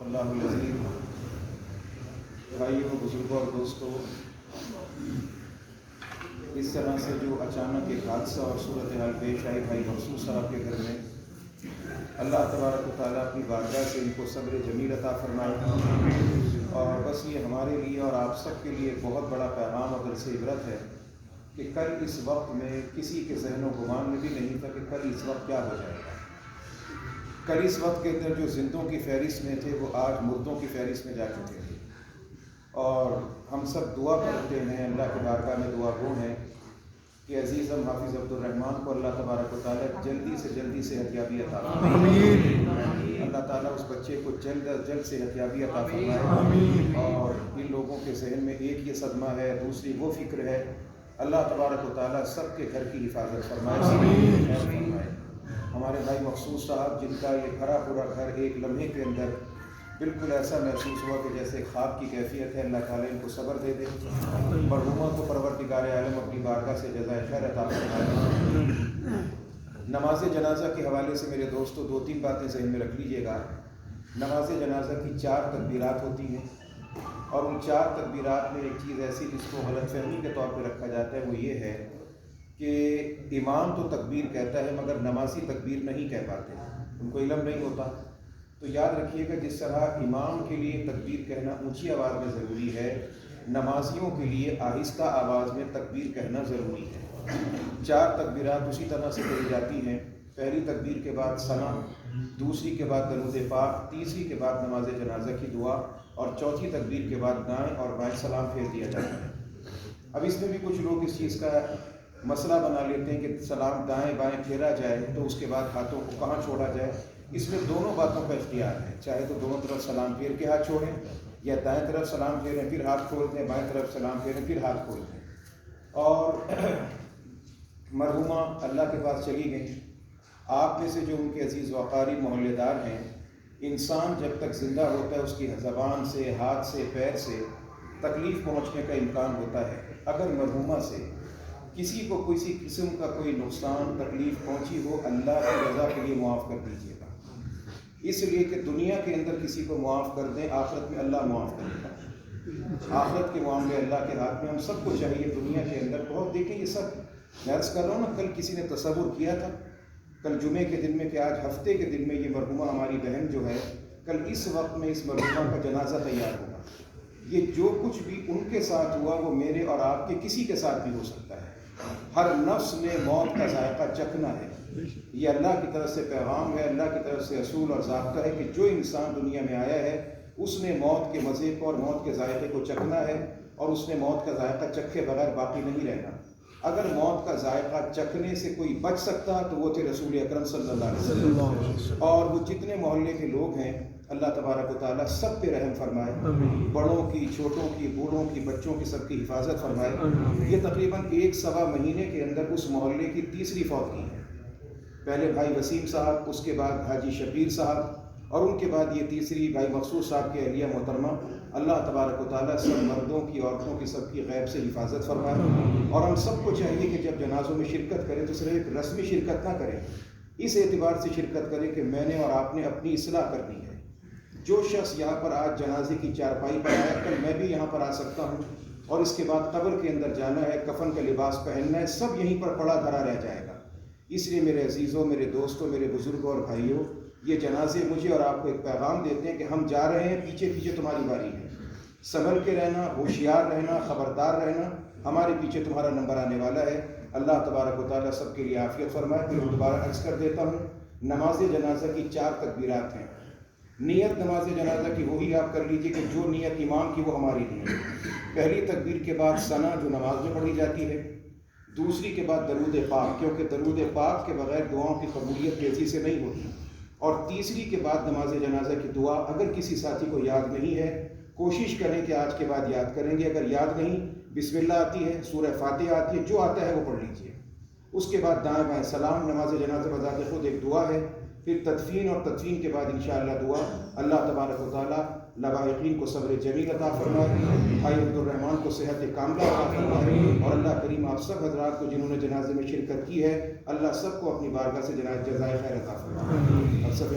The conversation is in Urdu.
اللہ العظیم، بھائیوں، بزرگوں اور دوستوں، اس طرح سے جو اچانک ایک حادثہ اور صورتحال پیش آئی بھائی مخصوص صاحب کے گھر میں، اللہ تبارک و تعالیٰ اپنی بارگاہ سے ان کو صبر جمیل عطا فرمائے۔ اور بس یہ ہمارے لیے اور آپ سب کے لیے بہت بڑا پیغام اور درس عبرت ہے کہ کل اس وقت میں کسی کے ذہن و گمان میں بھی نہیں تھا کہ کل اس وقت کیا ہو جائے گا۔ کل اس وقت کے اندر جو زندوں کی فہرست میں تھے وہ آج مردوں کی فہرست میں جا چکے تھے، اور ہم سب دعا کرتے ہیں، اللہ کی بارگاہ میں دعا گو ہیں کہ عزیزم حافظ عبد الرحمن کو اللہ تبارک و تعالیٰ جلدی سے جلدی صحت یابی عطا فرمائے۔ اللہ تعالیٰ اس بچے کو جلد از جلد صحت یابی عطا فرمائے۔ اور ان لوگوں کے ذہن میں ایک یہ صدمہ ہے، دوسری وہ فکر ہے، اللہ تبارک و تعالیٰ سب کے گھر کی حفاظت فرمائے۔ ہمارے بھائی مخصوص صاحب، جن کا یہ بھرا پورا گھر ایک لمحے کے اندر بالکل ایسا محسوس ہوا کہ جیسے خواب کی کیفیت ہے، اللہ تعالیٰ ان کو صبر دے دے۔ مرحومہ کو پروردگار عالم اپنی بارگاہ سے جزائے خیر عطا فرمائے۔ نماز جنازہ کے حوالے سے میرے دوستو 2-3 باتیں ذہن میں رکھ لیجیے گا۔ نماز جنازہ کی 4 تکبیرات ہوتی ہیں، اور ان 4 تکبیرات میں ایک چیز ایسی جس کو غلط فہمی کے طور پہ رکھا جاتا ہے، وہ یہ ہے کہ امام تو تکبیر کہتا ہے مگر نمازی تکبیر نہیں کہہ پاتے، ان کو علم نہیں ہوتا۔ تو یاد رکھیے گا، جس طرح امام کے لیے تکبیر کہنا اونچی آواز میں ضروری ہے، نمازیوں کے لیے آہستہ آواز میں تکبیر کہنا ضروری ہے۔ 4 تکبیرات اسی طرح سے کہی جاتی ہیں۔ پہلی تکبیر کے بعد ثنا، دوسری کے بعد درود پاک، تیسری کے بعد نماز جنازہ کی دعا، اور چوتھی تکبیر کے بعد دائیں اور بائیں سلام پھیر دیا جاتا ہے۔ اب اس میں بھی کچھ لوگ اس چیز کا مسئلہ بنا لیتے ہیں کہ سلام دائیں بائیں پھیرا جائے تو اس کے بعد ہاتھوں کو کہاں چھوڑا جائے۔ اس میں دونوں باتوں کا اختیار ہے، چاہے تو دونوں طرف سلام پھیر کے ہاتھ چھوڑیں، یا دائیں طرف سلام پھیریں پھر ہاتھ کھول دیں، بائیں طرف سلام پھیریں پھر ہاتھ کھول دیں۔ اور مرحومہ اللہ کے پاس چلی گئیں۔ آپ میں سے جو ان کے عزیز و اقارب محلے دار ہیں، انسان جب تک زندہ ہوتا ہے اس کی زبان سے، ہاتھ سے، پیر سے تکلیف پہنچنے کا امکان ہوتا ہے۔ اگر مرحومہ سے کسی کو کسی قسم کا کوئی نقصان تکلیف پہنچی ہو، اللہ کی رضا کے لیے معاف کر دیجیے گا، اس لیے کہ دنیا کے اندر کسی کو معاف کر دیں، آخرت میں اللہ معاف کرے گا۔ آخرت کے معاملے اللہ کے ہاتھ میں۔ ہم سب کو چاہیے دنیا کے اندر بہت دیکھیں، یہ سب میں عرض کر رہا ہوں نا، کل کسی نے تصور کیا تھا کل جمعے کے دن میں کہ آج ہفتے کے دن میں یہ مرحومہ ہماری بہن جو ہے، کل اس وقت میں اس مرحومہ کا جنازہ تیار ہوگا۔ یہ جو کچھ بھی ان کے ساتھ ہوا وہ میرے اور آپ کے کسی کے ساتھ بھی ہو سکتا ہے۔ ہر نفس نے موت کا ذائقہ چکھنا ہے۔ یہ اللہ کی طرف سے پیغام ہے، اللہ کی طرف سے اصول اور ضابطہ ہے کہ جو انسان دنیا میں آیا ہے اس نے موت کے مزے کو اور موت کے ذائقے کو چکھنا ہے، اور اس نے موت کا ذائقہ چکھے بغیر باقی نہیں رہنا۔ اگر موت کا ذائقہ چکھنے سے کوئی بچ سکتا تو وہ تھے رسول اکرم صلی اللہ علیہ وسلم۔ اور وہ جتنے محلے کے لوگ ہیں، اللہ تبارک و تعالیٰ سب پہ رحم فرمائے، بڑوں کی، چھوٹوں کی، بوڑھوں کی، بچوں کی، سب کی حفاظت فرمائے۔ یہ تقریباً 1-1.25 مہینے کے اندر اس محلے کی تیسری فوت کی ہے۔ پہلے بھائی وسیم صاحب، اس کے بعد حاجی شبیر صاحب، اور ان کے بعد یہ تیسری بھائی مخصوص صاحب کی اہلیہ محترمہ۔ اللہ تبارک و تعالیٰ سب مردوں کی، عورتوں کی، سب کی غیب سے حفاظت فرمائے۔ اور ہم سب کو چاہیے کہ جب جنازوں میں شرکت کریں تو صرف ایک رسمی شرکت نہ کریں، اس اعتبار سے شرکت کریں کہ میں نے اور آپ نے اپنی اصلاح کرنی ہے۔ جو شخص یہاں پر آج جنازے کی چارپائی پر آیا، کل میں بھی یہاں پر آ سکتا ہوں، اور اس کے بعد قبر کے اندر جانا ہے، کفن کا لباس پہننا ہے، سب یہیں پر پڑا دھرا رہ جائے گا۔ اس لیے میرے عزیزوں، میرے دوستوں، میرے بزرگوں اور بھائیوں، یہ جنازے مجھے اور آپ کو ایک پیغام دیتے ہیں کہ ہم جا رہے ہیں، پیچھے پیچھے تمہاری باری ہے۔ سنبھل کے رہنا، ہوشیار رہنا، خبردار رہنا، ہمارے پیچھے تمہارا نمبر آنے والا ہے۔ اللہ تبارک و تعالیٰ سب کے لیے عافیت فرمائے۔ پھر دوبارہ عرض کر دیتا ہوں، نماز جنازہ کی 4 تکبیرات ہیں۔ نیت نماز جنازہ کی وہی آپ کر لیجئے کہ جو نیت امام کی وہ ہماری نہیں ہے۔ پہلی تکبیر کے بعد ثنا جو نماز میں پڑھی جاتی ہے، دوسری کے بعد درود پاک، کیونکہ درود پاک کے بغیر دعاؤں کی قبولیت تیزی سے نہیں ہوتی، اور تیسری کے بعد نماز جنازہ کی دعا۔ اگر کسی ساتھی کو یاد نہیں ہے، کوشش کریں کہ آج کے بعد یاد کریں گے۔ اگر یاد نہیں، بسم اللہ آتی ہے، سورہ فاتحہ آتی ہے، جو آتا ہے وہ پڑھ لیجئے۔ اس کے بعد دائیں بائیں سلام۔ نماز جنازہ بذات خود ایک دعا ہے۔ پھر تدفین، اور تدفین کے بعد انشاءاللہ دعا۔ اللہ تبارک و تعالیٰ لواحقین کو صبر جمیل عطا فرمائے، بھائی عبد الرحمن کو صحت کاملہ عطا فرمائے، اور اللہ کریم آپ سب حضرات کو جنہوں نے جنازے میں شرکت کی ہے، اللہ سب کو اپنی بارگاہ سے جزائے خیر عطا فرمائے۔